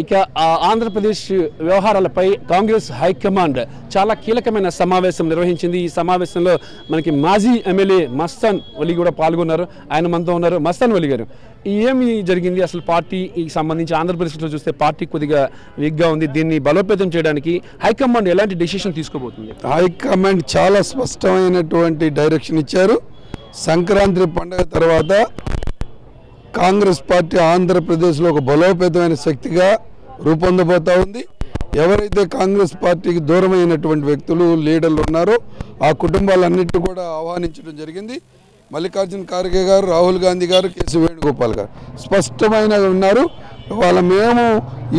ఇక ఆంధ్రప్రదేశ్ వ్యవహారాలపై కాంగ్రెస్ హైకమాండ్ చాలా కీలకమైన సమావేశం నిర్వహించింది. ఈ సమావేశంలో మనకి మాజీ ఎమ్మెల్యే మస్తాన్ వలి కూడా పాల్గొన్నారు. ఆయన మనతో ఉన్నారు. మస్తాన్ వలి గారు, ఏమి జరిగింది అసలు? పార్టీకి సంబంధించి ఆంధ్రప్రదేశ్లో చూస్తే పార్టీ కొద్దిగా వీక్గా ఉంది. దీన్ని బలోపేతం చేయడానికి హైకమాండ్ ఎలాంటి డెసిషన్ తీసుకోబోతుంది? హైకమాండ్ చాలా స్పష్టమైనటువంటి డైరెక్షన్ ఇచ్చారు. సంక్రాంతి పండుగ తర్వాత కాంగ్రెస్ పార్టీ ఆంధ్రప్రదేశ్లో ఒక బలోపేతమైన శక్తిగా రూపొందబోతా ఉంది. ఎవరైతే కాంగ్రెస్ పార్టీకి దూరమైనటువంటి వ్యక్తులు, లీడర్లు ఉన్నారో ఆ కుటుంబాలన్నింటినీ కూడా ఆహ్వానించడం జరిగింది. మల్లికార్జున ఖార్గే గారు, రాహుల్ గాంధీ గారు, కేసీ వేణుగోపాల్ గారు స్పష్టమైన ఉన్నారు. వాళ్ళ మేము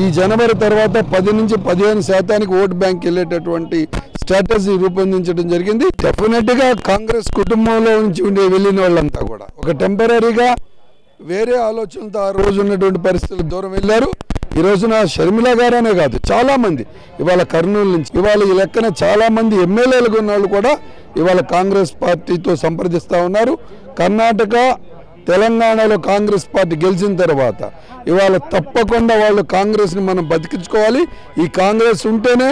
ఈ జనవరి తర్వాత 10 నుంచి 15% ఓటు బ్యాంక్ వెళ్ళేటటువంటి స్ట్రాటజీ రూపొందించడం జరిగింది. డెఫినెట్గా కాంగ్రెస్ కుటుంబంలో నుంచి వెళ్ళిన వాళ్ళంతా కూడా ఒక టెంపరీగా వేరే ఆలోచనతో ఆ రోజు ఉన్నటువంటి పరిస్థితులు దూరం వెళ్ళారు. ఈ రోజున షర్మిల గారనే కాదు, చాలామంది ఇవాళ కర్నూలు నుంచి, ఇవాళ ఈ లెక్కన చాలామంది ఎమ్మెల్యేలుగా ఉన్న వాళ్ళు కూడా ఇవాళ కాంగ్రెస్ పార్టీతో సంప్రదిస్తూ ఉన్నారు. కర్ణాటక, తెలంగాణలో కాంగ్రెస్ పార్టీ గెలిచిన తర్వాత ఇవాళ తప్పకుండా వాళ్ళు కాంగ్రెస్ని మనం బతికించుకోవాలి. ఈ కాంగ్రెస్ ఉంటేనే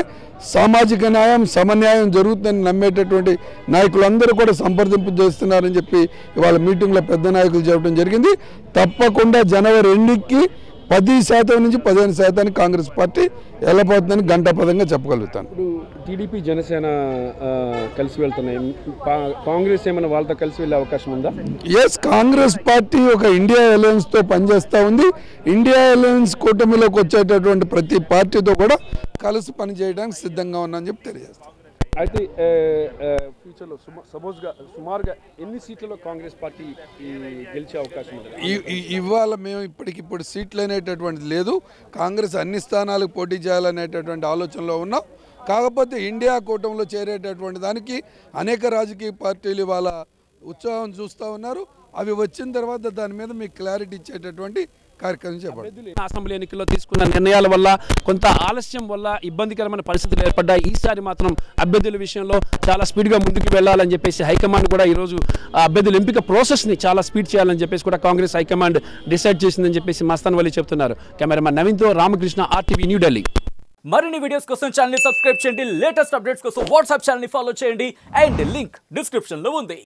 సామాజిక న్యాయం, సమన్యాయం జరుగుతుందని నమ్మేటటువంటి నాయకులందరూ కూడా సంప్రదింపు చేస్తున్నారని చెప్పి ఇవాళ మీటింగ్లో పెద్ద నాయకులు చెప్పడం జరిగింది. తప్పకుండా జనవరి 2కి 10% నుంచి 15% కాంగ్రెస్ పార్టీ వెళ్ళబోతుందని గంటాపదంగా చెప్పగలుగుతాను. ఇప్పుడు టీడీపీ, జనసేన కలిసి వెళ్తున్నాయి. కాంగ్రెస్ ఏమైనా వాళ్ళతో కలిసి వెళ్ళే అవకాశం ఉందా? ఎస్, కాంగ్రెస్ పార్టీ ఒక ఇండియా అలయన్స్తో పనిచేస్తూ ఉంది. ఇండియా అలయన్స్ కూటమిలోకి వచ్చేటటువంటి ప్రతి పార్టీతో కూడా కలిసి పనిచేయడానికి సిద్ధంగా ఉన్నామని చెప్పి తెలియజేస్తాం. అయితే ఫ్యూచర్లో సుమారుగా ఎన్ని సీట్లలో కాంగ్రెస్ పార్టీ గెలిచే అవకాశం ఉంది? ఇవాళ మేము ఇప్పటికిప్పుడు సీట్లు అనేటటువంటిది లేదు. కాంగ్రెస్ అన్ని స్థానాలకు పోటీ చేయాలనేటటువంటి ఆలోచనలో ఉన్నాం. కాకపోతే ఇండియా కూటమిలో చేరేటటువంటి దానికి అనేక రాజకీయ పార్టీలు ఇవాళ ఉత్సాహం చూస్తూ ఉన్నారు. అవి వచ్చిన తర్వాత దాని మీద మీకు క్లారిటీ ఇచ్చేటటువంటి కార్యక్రమం చేపట్టారు. అసెంబ్లీ ఎన్నికల్లో తీసుకున్న నిర్ణయాల వల్ల, కొంత ఆలస్యం వల్ల ఇబ్బందికరమైన పరిస్థితులు ఏర్పడ్డాయి. ఈసారి మాత్రం అభ్యర్థుల విషయంలో చాలా స్పీడ్గా ముందుకు వెళ్ళాలని చెప్పేసి హైకమాండ్ కూడా ఈరోజు అభ్యర్థుల ఎంపిక ప్రాసెస్ని చాలా స్పీడ్ చేయాలని చెప్పేసి కూడా కాంగ్రెస్ హైకమాండ్ డిసైడ్ చేసిందని చెప్పేసి మస్తాన్ వలి చెప్తున్నారు. కెమెరామెన్ నవీన్తో రామకృష్ణ, RTV న్యూఢిల్లీ. మరిన్ని వీడియోస్ కోసం ఛానల్ ని సబ్స్క్రైబ్ చేయండి. లేటెస్ట్ అప్డేట్స్ కోసం వాట్సాప్ ఛానల్ ని ఫాలో చేయండి. అండ్ లింక్ డిస్క్రిప్షన్ లో ఉంది.